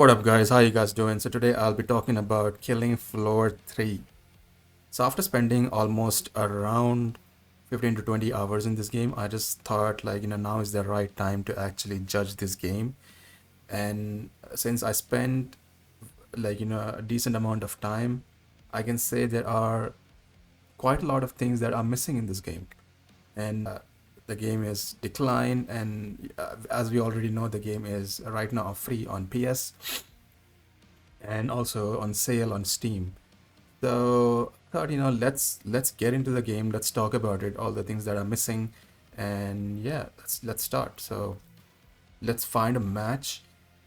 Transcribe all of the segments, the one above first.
What up guys, how you guys doing? So today I'll be talking about Killing Floor 3. So after spending almost around 15 to 20 hours in this game, I just thought now is the right time to actually judge this game. And since I spent a decent amount of time, I can say there are quite a lot of things that are missing in this game. And the game is decline, and as we already know, the game is right now free on PS and also on sale on Steam. So I thought, let's get into the game. Let's talk about it, all the things that are missing, and yeah, let's start. So let's find a match,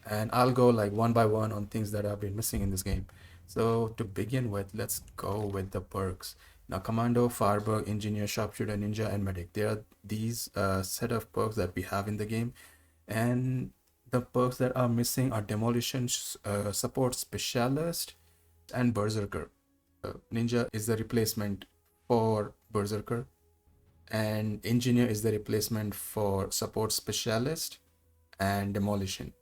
and I'll go like one by one on things that have been missing in this game. So to begin with, let's go with the perks. Now, Commando, Firebug, Engineer, Sharpshooter, Ninja, and Medic. There are these set of perks that we have in the game, and the perks that are missing are Demolition, Support Specialist, and Berserker. Ninja is the replacement for Berserker, and Engineer is the replacement for Support Specialist and Demolition.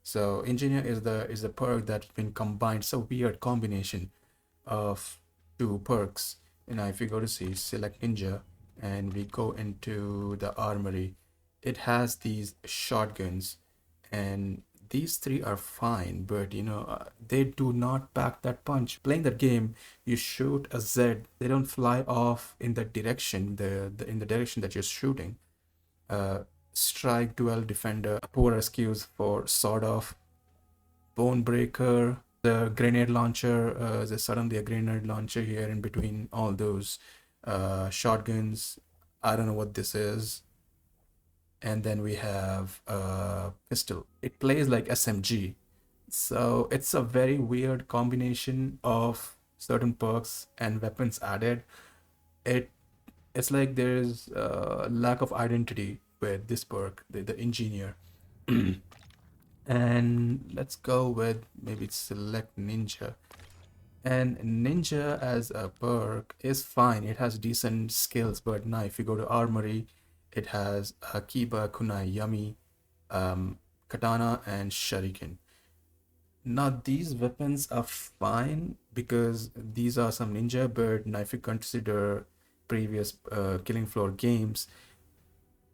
So Engineer is the perk that's been combined. It's a weird combination of two perks. If you go to see select Ninja and we go into the armory, it has these shotguns, and these three are fine, but they do not pack that punch. Playing that game, you shoot a Z, they don't fly off in the direction, in the direction that you're shooting. Strike, duel, defender, poor excuse for sort of bone breaker, the grenade launcher. There's suddenly a grenade launcher here in between all those shotguns. I don't know what this is. And then we have a pistol. It plays like SMG. So it's a very weird combination of certain perks and weapons added. It it's like there's a lack of identity with this perk, the engineer. And let's go with maybe select ninja. And ninja as a perk is fine. It has decent skills, but now if you go to armory, it has Kiba, Kunai, Yami, Katana, and Shuriken. Now these weapons are fine because these are some ninja, but now if you consider previous Killing Floor games,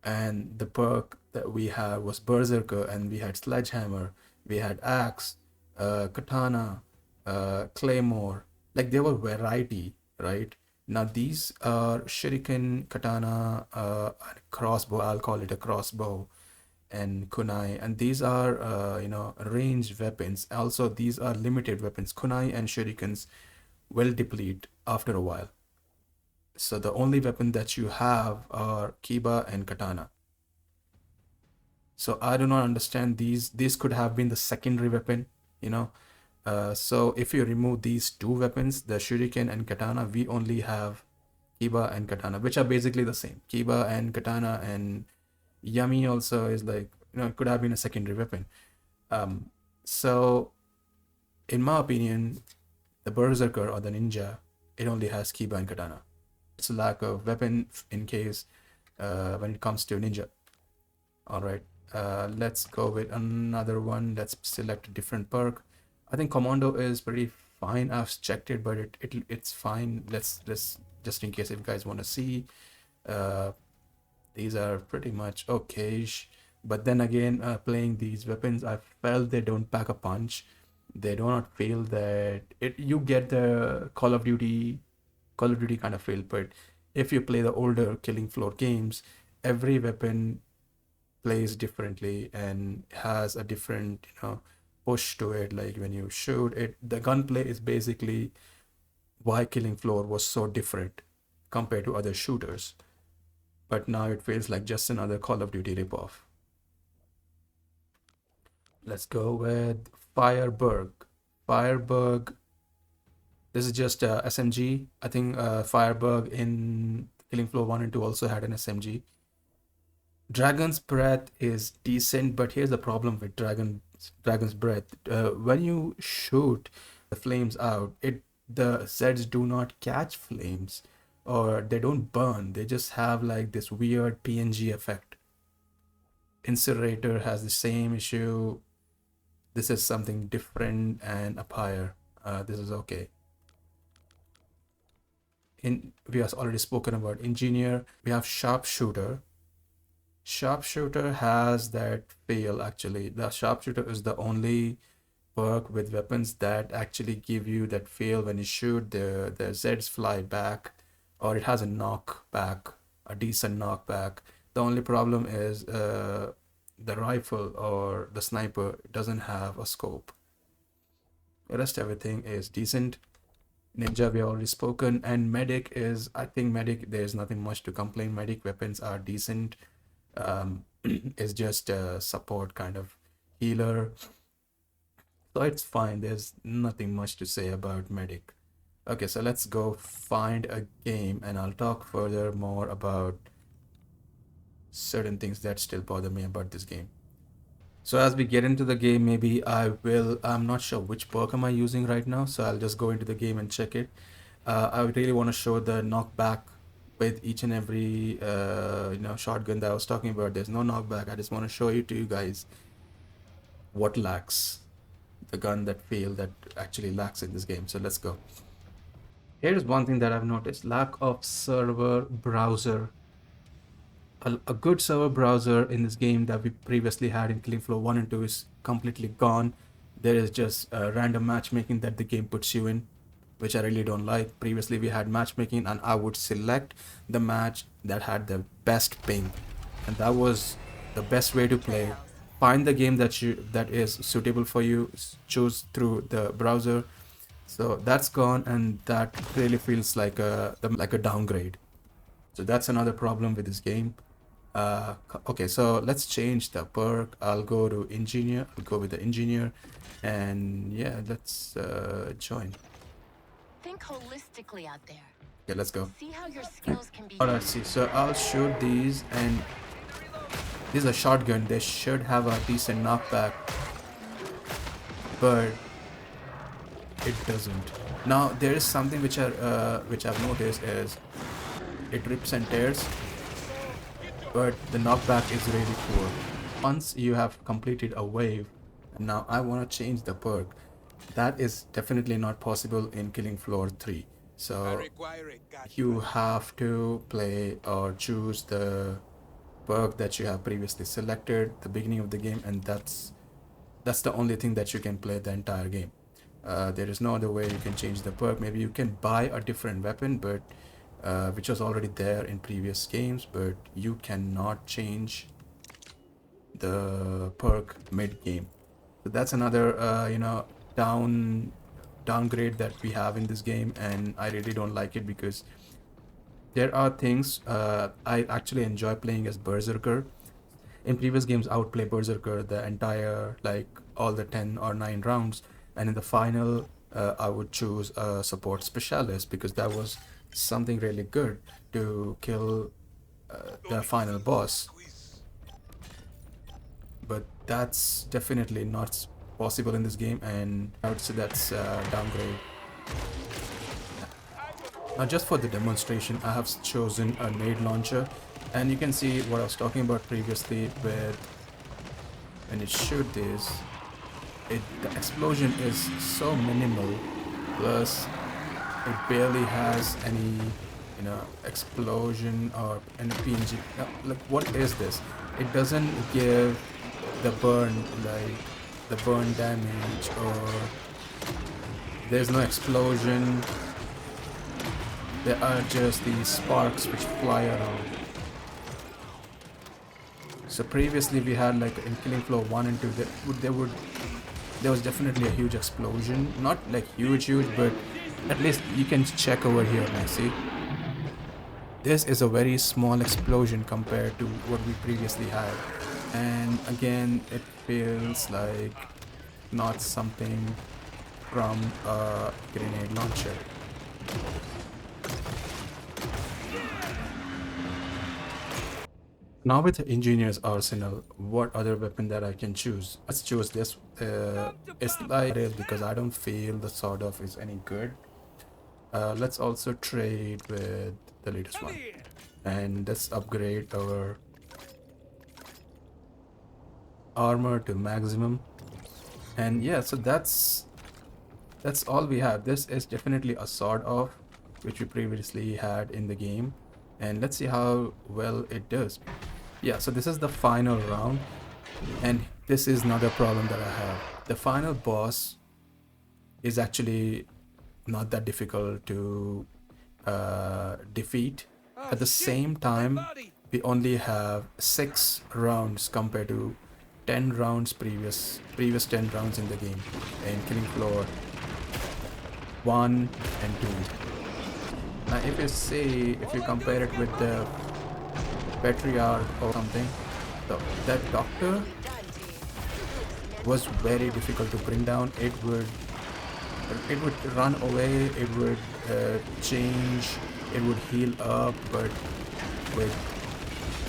and the perk that we had was Berserker, and we had Sledgehammer, we had Axe, Katana, Claymore. Like there were variety, right? Now these are Shuriken, Katana, crossbow. I'll call it a crossbow, and Kunai, and these are ranged weapons. Also, these are limited weapons. Kunai and Shurikens will deplete after a while. So the only weapon that you have are Kiba and Katana. So I do not understand these. This could have been the secondary weapon, you know. So if you remove these two weapons, the Shuriken and Katana, we only have Kiba and Katana, which are basically the same. Kiba and Katana, and Yami also is like, it could have been a secondary weapon. So in my opinion, the Berserker or the Ninja, it only has Kiba and Katana. It's a lack of weapon in case when it comes to Ninja. All right, let's go with another one. Let's select a different perk. I think Commando is pretty fine. I've checked it, but it's fine. Let's just in case if you guys want to see. Uh, these are pretty much okay. But then again, playing these weapons, I felt they don't pack a punch. They do not feel that it. You get the Call of Duty kind of feel. But if you play the older Killing Floor games, every weapon plays differently and has a different push to it. Like when you shoot it, the gunplay is basically why Killing Floor was so different compared to other shooters. But now it feels like just another Call of Duty ripoff. Let's go with Firebug. Firebug, this is just SMG. I think Firebug in Killing Floor 1 and 2 also had an SMG. Dragon's Breath is decent, but here's the problem with Dragon's Breath. When you shoot the flames out, the Zeds do not catch flames, or they don't burn. They just have like this weird PNG effect. Incinerator has the same issue. This is something different and up higher. This is okay. We have already spoken about engineer. We have sharpshooter. Sharpshooter has that fail actually. The sharpshooter is the only perk with weapons that actually give you that fail when you shoot. The Zeds fly back, or it has a knockback, a decent knockback. The only problem is the rifle or the sniper doesn't have a scope. The rest everything is decent. Ninja we already spoken, and medic is, I think medic there's nothing much to complain. Medic weapons are decent. It's just a support kind of healer, so it's fine. There's nothing much to say about medic. Okay, so let's go find a game and I'll talk further more about certain things that still bother me about this game. So as we get into the game, maybe I'm not sure which perk am I using right now, so I'll just go into the game and check it. I really want to show the knockback with each and every shotgun that I was talking about. There's no knockback. I just want to show you to you guys what lacks, the gun that failed, that actually lacks in this game. So let's go. Here's one thing that I've noticed: lack of server browser. A good server browser in this game that we previously had in Killing Floor 1 and 2 is completely gone. There is just random matchmaking that the game puts you in, which I really don't like. Previously we had matchmaking and I would select the match that had the best ping, and that was the best way to play. Find the game that is suitable for you, choose through the browser. So that's gone, and that really feels like a downgrade. So that's another problem with this game. Okay, so let's change the perk. I'll go to engineer. I'll go with the engineer, and yeah, let's join. Think holistically out there. Okay, let's go. See how your skills can be. Alright, see. So I'll shoot these, and this is a shotgun. They should have a decent knockback, but it doesn't. Now there is something which I've noticed is it rips and tears, but the knockback is really poor. Once you have completed a wave, now I want to change the perk. That is definitely not possible in Killing Floor 3. So you have to play or choose the perk that you have previously selected at the beginning of the game, and that's the only thing that you can play the entire game. There is no other way you can change the perk. Maybe you can buy a different weapon, but which was already there in previous games, but you cannot change the perk mid-game. So that's another downgrade that we have in this game, and I really don't like it because there are things. I actually enjoy playing as Berserker. In previous games I would play Berserker the entire, like all the 10 or 9 rounds, and in the final I would choose a support specialist because that was something really good to kill the final boss. But that's definitely not possible in this game, and I would say that's downgrade. Now just for the demonstration, I have chosen a nade launcher, and you can see what I was talking about previously with when it shoot this, the explosion is so minimal, plus it barely has any explosion or any PNG. Now, like, what is this? It doesn't give the burn, like the burn damage, or there's no explosion. There are just these sparks which fly around. So previously we had, like in Killing Floor 1 and 2, there was definitely a huge explosion. Not like huge, but at least you can check over here now, see? This is a very small explosion compared to what we previously had. And again, it feels like not something from a grenade launcher. Now with the engineer's arsenal, what other weapon that I can choose? Let's choose this. It's like it is because I don't feel the sawed off is any good. Let's also trade with the latest one, and let's upgrade our armor to maximum. And yeah, so that's all we have. This is definitely a sort of which we previously had in the game, and let's see how well it does. Yeah, so this is the final round, and this is another problem that I have. The final boss is actually not that difficult to defeat. At the same time, we only have 6 rounds compared to 10 rounds previous 10 rounds in the game in Killing Floor 1 and 2. Now if you see, if you compare it with the Patriarch or something, so that doctor was very difficult to bring down. It would run away, it would change, it would heal up, but with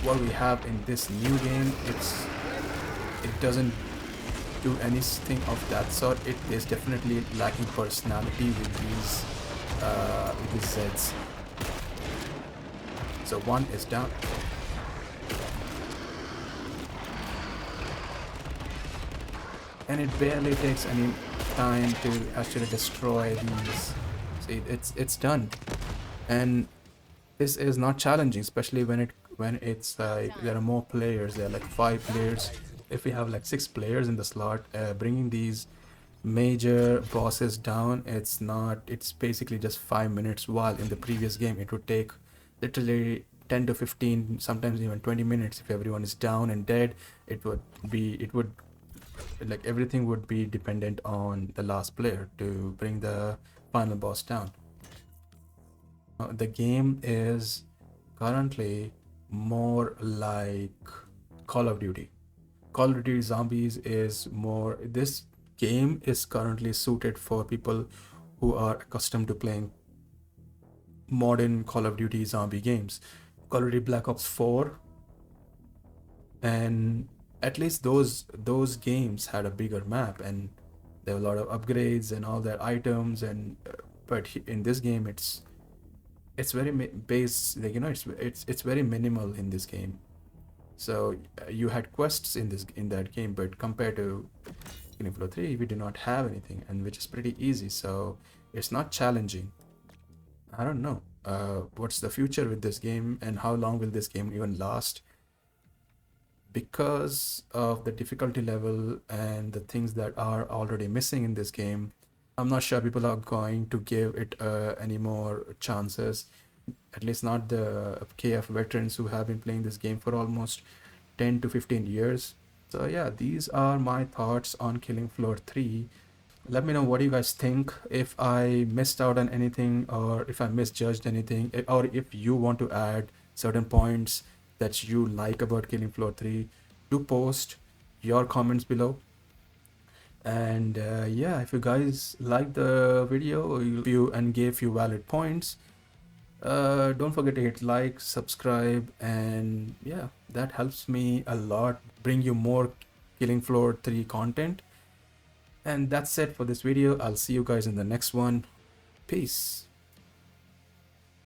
what we have in this new game, it doesn't do anything of that sort. It is definitely lacking personality with these Zeds. So one is down. And it barely takes any time to actually destroy these. See, it's done. And this is not challenging, especially when it's like there are more players. There are like 5 players. If we have like 6 players in the slot, bringing these major bosses down, it's basically just 5 minutes, while in the previous game it would take literally 10 to 15, sometimes even 20 minutes. If everyone is down and dead, it would like everything would be dependent on the last player to bring the final boss down. The game is currently more like Call of Duty. Call of Duty Zombies is more. This game is currently suited for people who are accustomed to playing modern Call of Duty zombie games. Call of Duty Black Ops 4, and at least those games had a bigger map, and there were a lot of upgrades and all their items, and but in this game it's very base, like it's very minimal in this game. So you had quests in that game, but compared to Killing Floor 3, we do not have anything, and which is pretty easy, so it's not challenging. I don't know what's the future with this game, and how long will this game even last, because of the difficulty level and the things that are already missing in this game. I'm not sure people are going to give it any more chances, at least not the KF veterans who have been playing this game for almost 10 to 15 years. So yeah, these are my thoughts on Killing Floor 3. Let me know what you guys think, if I missed out on anything, or if I misjudged anything, or if you want to add certain points that you like about Killing Floor 3. Do post your comments below. And yeah, if you guys like the video and gave few valid points, don't forget to hit like, subscribe, and yeah, that helps me a lot bring you more Killing Floor 3 content. And that's it for this video. I'll see you guys in the next one. Peace.